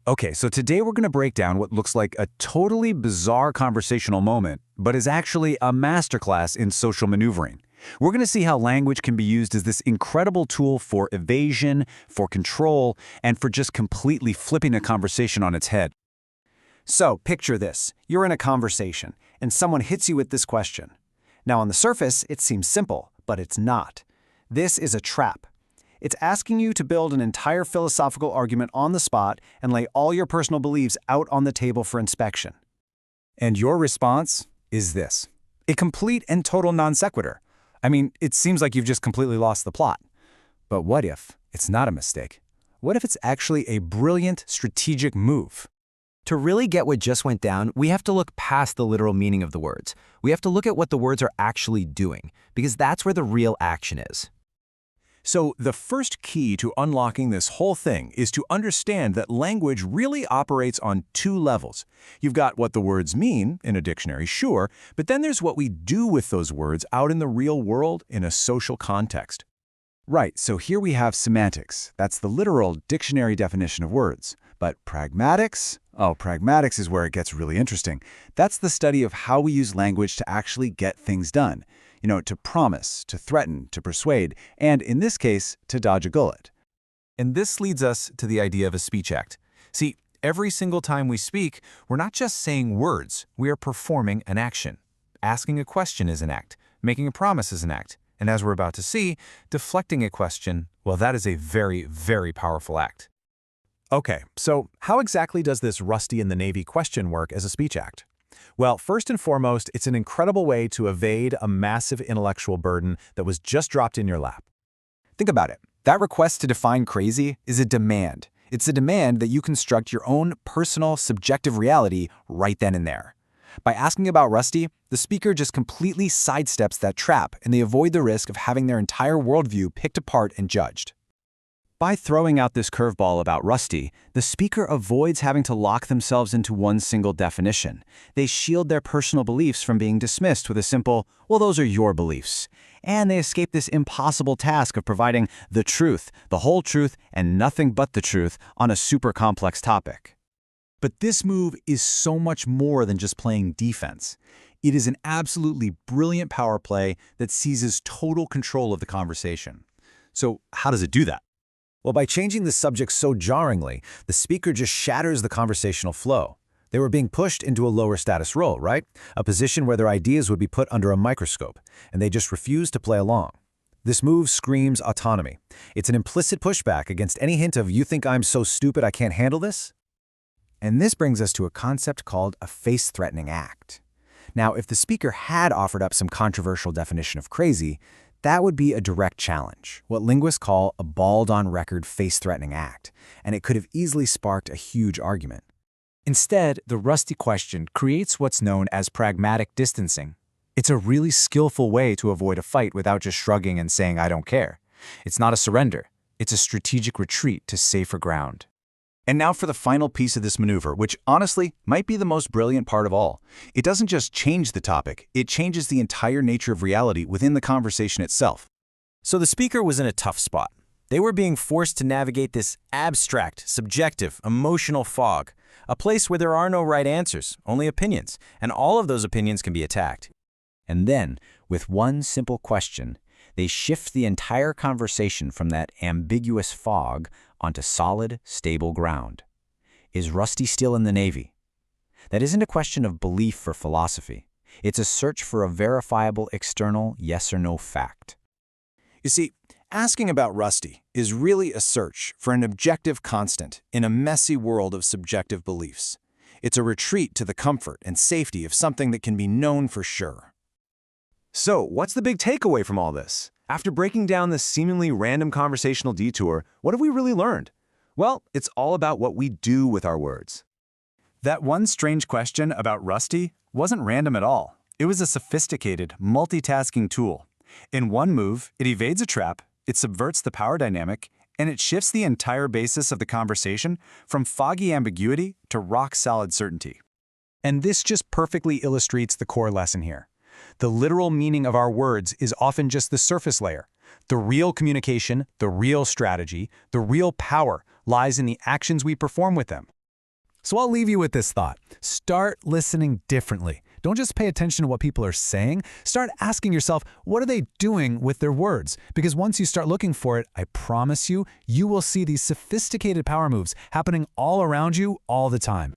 Okay, so today we're going to break down what looks like a totally bizarre conversational moment, but is actually a masterclass in social maneuvering. We're going to see how language can be used as this incredible tool for evasion, for control, and for just completely flipping a conversation on its head. So, picture this. You're in a conversation, and someone hits you with this question. Now, on the surface, it seems simple, but it's not. This is a trap. It's asking you to build an entire philosophical argument on the spot and lay all your personal beliefs out on the table for inspection. And your response is this: a complete and total non sequitur. I mean, it seems like you've just completely lost the plot. But what if it's not a mistake? What if it's actually a brilliant strategic move? To really get what just went down, we have to look past the literal meaning of the words. We have to look at what the words are actually doing, because that's where the real action is. So the first key to unlocking this whole thing is to understand that language really operates on two levels. You've got what the words mean in a dictionary, sure, but then there's what we do with those words out in the real world in a social context. Right, so here we have semantics. That's the literal dictionary definition of words. But pragmatics? Oh, pragmatics is where it gets really interesting. That's the study of how we use language to actually get things done. You know, to promise, to threaten, to persuade, and in this case, to dodge a bullet. And this leads us to the idea of a speech act. See, every single time we speak, we're not just saying words, we are performing an action. Asking a question is an act. Making a promise is an act. And as we're about to see, deflecting a question, well, that is a very, very powerful act. Okay, so how exactly does this Rusty in the Navy question work as a speech act? Well, first and foremost, it's an incredible way to evade a massive intellectual burden that was just dropped in your lap. Think about it. That request to define crazy is a demand. It's a demand that you construct your own personal, subjective reality right then and there. By asking about Rusty, the speaker just completely sidesteps that trap, and they avoid the risk of having their entire worldview picked apart and judged. By throwing out this curveball about Rusty, the speaker avoids having to lock themselves into one single definition. They shield their personal beliefs from being dismissed with a simple, well, those are your beliefs. And they escape this impossible task of providing the truth, the whole truth, and nothing but the truth on a super complex topic. But this move is so much more than just playing defense. It is an absolutely brilliant power play that seizes total control of the conversation. So how does it do that? Well, by changing the subject so jarringly, the speaker just shatters the conversational flow. They were being pushed into a lower status role, right? A position where their ideas would be put under a microscope, and they just refused to play along. This move screams autonomy. It's an implicit pushback against any hint of, you think I'm so stupid I can't handle this? And this brings us to a concept called a face-threatening act. Now, if the speaker had offered up some controversial definition of crazy, that would be a direct challenge, what linguists call a bald-on-record face-threatening act, and it could have easily sparked a huge argument. Instead, the Rusty question creates what's known as pragmatic distancing. It's a really skillful way to avoid a fight without just shrugging and saying, I don't care. It's not a surrender. It's a strategic retreat to safer ground. And now for the final piece of this maneuver, which honestly might be the most brilliant part of all. It doesn't just change the topic, it changes the entire nature of reality within the conversation itself. So the speaker was in a tough spot. They were being forced to navigate this abstract, subjective, emotional fog, a place where there are no right answers, only opinions, and all of those opinions can be attacked. And then, with one simple question, they shift the entire conversation from that ambiguous fog onto solid, stable ground. Is Rusty still in the Navy? That isn't a question of belief or philosophy. It's a search for a verifiable external yes or no fact. You see, asking about Rusty is really a search for an objective constant in a messy world of subjective beliefs. It's a retreat to the comfort and safety of something that can be known for sure. So, what's the big takeaway from all this? After breaking down this seemingly random conversational detour, what have we really learned? Well, it's all about what we do with our words. That one strange question about Rusty wasn't random at all. It was a sophisticated, multitasking tool. In one move, it evades a trap, it subverts the power dynamic, and it shifts the entire basis of the conversation from foggy ambiguity to rock-solid certainty. And this just perfectly illustrates the core lesson here. The literal meaning of our words is often just the surface layer. The real communication, the real strategy, the real power lies in the actions we perform with them. So I'll leave you with this thought. Start listening differently. Don't just pay attention to what people are saying. Start asking yourself, what are they doing with their words? Because once you start looking for it, I promise you, you will see these sophisticated power moves happening all around you all the time.